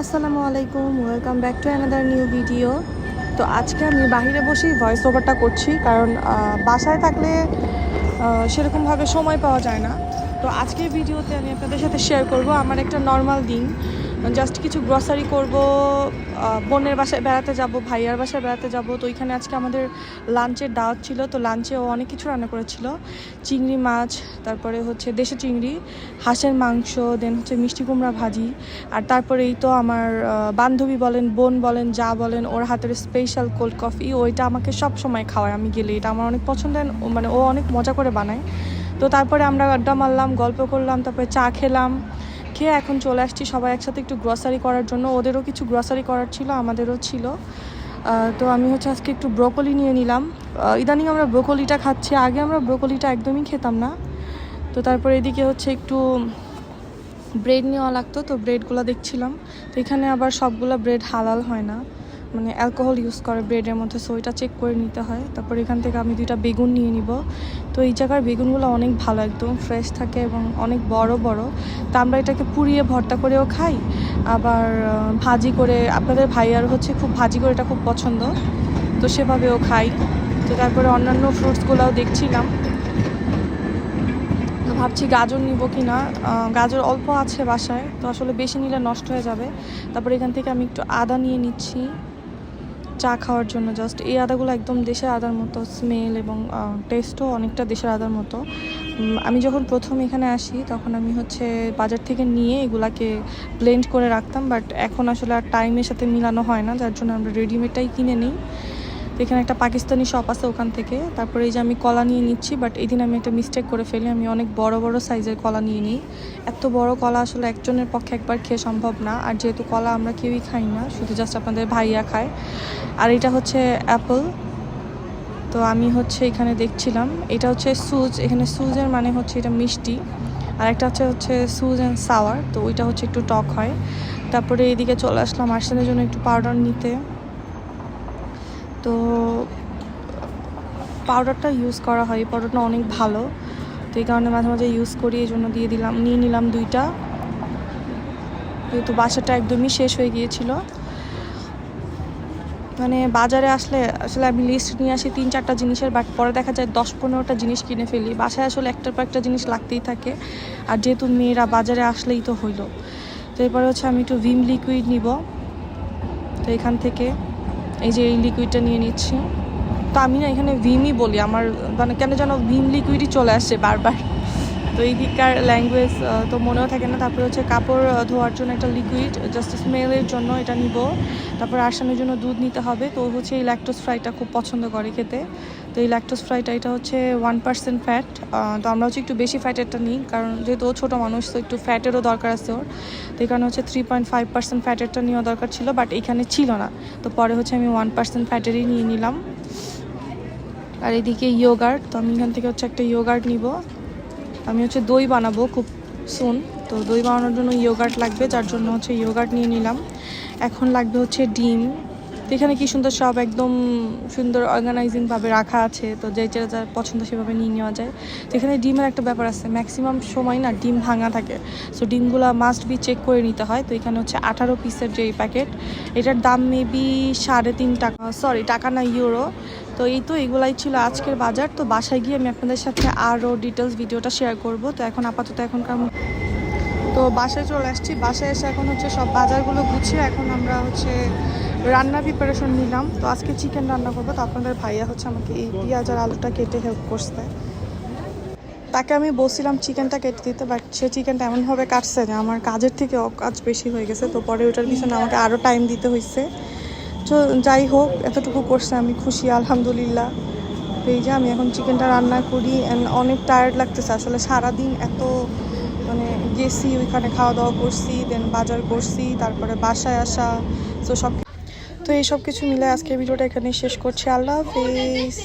আসসালামু আলাইকুম, welcome back to another new video. তো আজকে আমি বাইরে বসেই ভয়েস ওভারটা করছি, কারণ বাসায় থাকলে সেরকমভাবে সময় পাওয়া যায় না। তো আজকের ভিডিওতে আমি আপনাদের সাথে শেয়ার করব আমার একটা নর্মাল দিন। জাস্ট কিছু গ্রসারি করব, বোনের বাসায় বেড়াতে যাব, ভাইয়ার বাসায় বেড়াতে যাব। তো ওইখানে আজকে আমাদের লাঞ্চের দাওয়াত ছিল। তো লাঞ্চে ও অনেক কিছু রান্না করেছিল, চিংড়ি মাছ, তারপরে হচ্ছে দেশি চিংড়ি, হাঁসের মাংস, দেন হচ্ছে মিষ্টি কুমড়া ভাজি। আর তারপরে এই তো আমার বান্ধবী বলেন, বোন বলেন, যা বলেন, ওর হাতের স্পেশাল কোল্ড কফি, ওইটা আমাকে সব সময় খাওয়ায় আমি গেলে। এটা আমার অনেক পছন্দের, মানে ও অনেক মজা করে বানায়। তো তারপরে আমরা আড্ডা মারলাম, গল্প করলাম, তারপরে চা খেলাম। খেয়ে এখন চলে আসছি সবাই একসাথে একটু গ্রসারি করার জন্য। ওদেরও কিছু গ্রসারি করার ছিল, আমাদেরও ছিল। তো আমি হচ্ছে আজকে একটু ব্রোকলি নিয়ে নিলাম। ইদানিং আমরা ব্রোকলিটা খাচ্ছি, আগে আমরা ব্রোকলিটা একদমই খেতাম না। তো তারপরে এদিকে হচ্ছে একটু ব্রেড নেওয়া লাগতো, তো ব্রেডগুলো দেখছিলাম। তো এখানে আবার সবগুলো ব্রেড হালাল হয় না, মানে অ্যালকোহল ইউজ করে ব্রেডের মধ্যে, সো ওইটা চেক করে নিতে হয়। তারপর এখান থেকে আমি 2টা বেগুন নিয়ে নিব। তো এই জায়গার বেগুনগুলো অনেক ভালো, একদম ফ্রেশ থাকে এবং অনেক বড় বড়। তো আমরা এটাকে পুড়িয়ে ভর্তা করেও খাই, আবার ভাজি করে। আপনাদের ভাইয়ার হচ্ছে খুব ভাজি করে এটা খুব পছন্দ, তো সেভাবেও খাই। তো তারপরে অন্যান্য ফ্রুটসগুলোও দেখছিলাম, তো ভাবছি গাজর নিব কি না। গাজর অল্প আছে বাসায়, তো আসলে বেশি নিলে নষ্ট হয়ে যাবে। তারপর এখান থেকে আমি একটু আদা নিয়ে নিচ্ছি চা খাওয়ার জন্য। জাস্ট এই আদাগুলো একদম দেশের আদার মতো স্মেল এবং টেস্টও অনেকটা দেশের আদার মতো। আমি যখন প্রথম এখানে আসি তখন আমি হচ্ছে বাজার থেকে নিয়ে এগুলাকে ব্লেন্ড করে রাখতাম, বাট এখন আসলে আর টাইমের সাথে মিলানো হয় না, যার জন্য আমরা রেডিমেডটাই কিনে নিই। তো এখানে একটা পাকিস্তানি শপ আছে ওখান থেকে। তারপরে এই যে আমি কলা নিয়ে নিচ্ছি, বাট এই দিন আমি একটা মিস্টেক করে ফেলি, আমি অনেক বড় বড় সাইজের কলা নিয়ে নিই। এত বড় কলা আসলে একজনের পক্ষে একবার খেয়ে সম্ভব না, আর যেহেতু কলা আমরা কেউই খাই না, শুধু জাস্ট আপনাদের ভাইয়া খায়। আর এটা হচ্ছে অ্যাপল। তো আমি হচ্ছে এখানে দেখছিলাম, এটা হচ্ছে সুজ। এখানে সুজের মানে হচ্ছে এটা মিষ্টি, আর একটা হচ্ছে সুজ অ্যান্ড সাওয়ার, তো ওইটা হচ্ছে একটু টক হয়। তারপরে এইদিকে চলে আসলাম আর্সেনের জন্য একটু পাউডার নিতে। তো পাউডারটা ইউজ করা হয়, এই পাউডারটা অনেক ভালো, তো এই কারণে মাঝে মাঝে ইউজ করি, এই জন্য নিয়ে নিলাম 2টা। যেহেতু বাসাটা একদমই শেষ হয়ে গিয়েছিল, মানে বাজারে আসলে আমি লিস্ট নিয়ে আসি 3-4টা জিনিসের, বাট পরে দেখা যায় 10-15টা জিনিস কিনে ফেলি। বাসায় আসলে একটার পর একটা জিনিস লাগতেই থাকে, আর যেহেতু মেয়েরা বাজারে আসলেই তো হইলো। তো এরপরে হচ্ছে আমি একটু ভিম লিকুইড নিব। তো এখান থেকে এই যে এই লিকুইডটা নিয়ে নিচ্ছি। তো আমি না এখানে ভিমই বলি, আমার মানে কেন যেন ভিম লিকুইডই চলে আসছে বারবার। তো এই দিককার ল্যাঙ্গুয়েজ তো মনেও থাকে না। তারপরে হচ্ছে কাপড় ধোয়ার জন্য একটা লিকুইড, জাস্ট স্মেলের জন্য এটা নিব। তারপর আসানোর জন্য দুধ নিতে হবে। তো হচ্ছে এই ল্যাকটোজ ফ্রাইটা খুব পছন্দ করে খেতে। তো এই ল্যাকটোজ ফ্রাইটা এটা হচ্ছে 1% ফ্যাট। তো আমরা হচ্ছে একটু বেশি ফ্যাটেরটা নিই, কারণ যেহেতু ও ছোটো মানুষ, তো একটু ফ্যাটেরও দরকার আছে ওর। তো এই কারণে হচ্ছে 3.5% ফ্যাটেরটা নেওয়া দরকার ছিল, বাট এখানে ছিল না। তো পরে হচ্ছে আমি 1% ফ্যাটেরই নিয়ে নিলাম। আর এদিকে ইয়োগার্ট, তো আমি এখান থেকে হচ্ছে একটা ইয়োগার্ট নিব। আমি হচ্ছে দই বানাবো খুব সুন, তো দই বানানোর জন্য ইয়োগার্ট লাগবে, যার জন্য হচ্ছে ইয়োগার্ট নিয়ে নিলাম। এখন লাগবে হচ্ছে ডিম। তো এখানে কি সুন্দর সব একদম সুন্দর অর্গানাইজিংভাবে রাখা আছে, তো যেটা যার পছন্দ সেভাবে নিয়ে নেওয়া যায়। তো এখানে ডিমের একটা ব্যাপার আছে, ম্যাক্সিমাম সময় না ডিম ভাঙা থাকে, সো ডিমগুলো মাস্ট বি চেক করে নিতে হয়। তো এখানে হচ্ছে 18 পিসের যে প্যাকেট, এটার দাম মেবি 3.5 টাকা, সরি টাকা না, ইউরো। তো এই তো এগুলাই ছিল আজকের বাজার। তো বাসায় গিয়ে আমি আপনাদের সাথে আরও ডিটেলস ভিডিওটা শেয়ার করব। তো এখন আপাতত এখনকার তো বাসায় চলে আসছি। বাসায় এসে এখন হচ্ছে সব বাজারগুলো গুছিয়ে এখন আমরা হচ্ছে রান্নার প্রিপারেশন নিলাম। তো আজকে চিকেন রান্না করবো। তো আপনাদের ভাইয়া হচ্ছে আমাকে এই পেঁয়াজ আর আলুটা কেটে হেল্প করছে। তাকে আমি বলছিলাম চিকেনটা কেটে দিতে, বাট সে চিকেনটা এমনভাবে কাটছে যে আমার কাজের থেকে কাজ বেশি হয়ে গেছে। তো পরে ওটার পিছনে আমাকে আরও টাইম দিতে হয়েছে। তো যাই হোক, এতটুকু করছে, আমি খুশি আলহামদুলিল্লাহ। তো এই যে আমি এখন চিকেনটা রান্না করি, অ্যান্ড অনেক টায়ার্ড লাগতেছে আসলে। সারাদিন এত মানে গেছি, ওইখানে খাওয়া দাওয়া করছি, দেন বাজার করছি, তারপরে বাসায় আসা, তো এইসব কিছু মিলে আজকের ভিডিওটা এখানে শেষ করছি। আল্লাহ হাফেজ।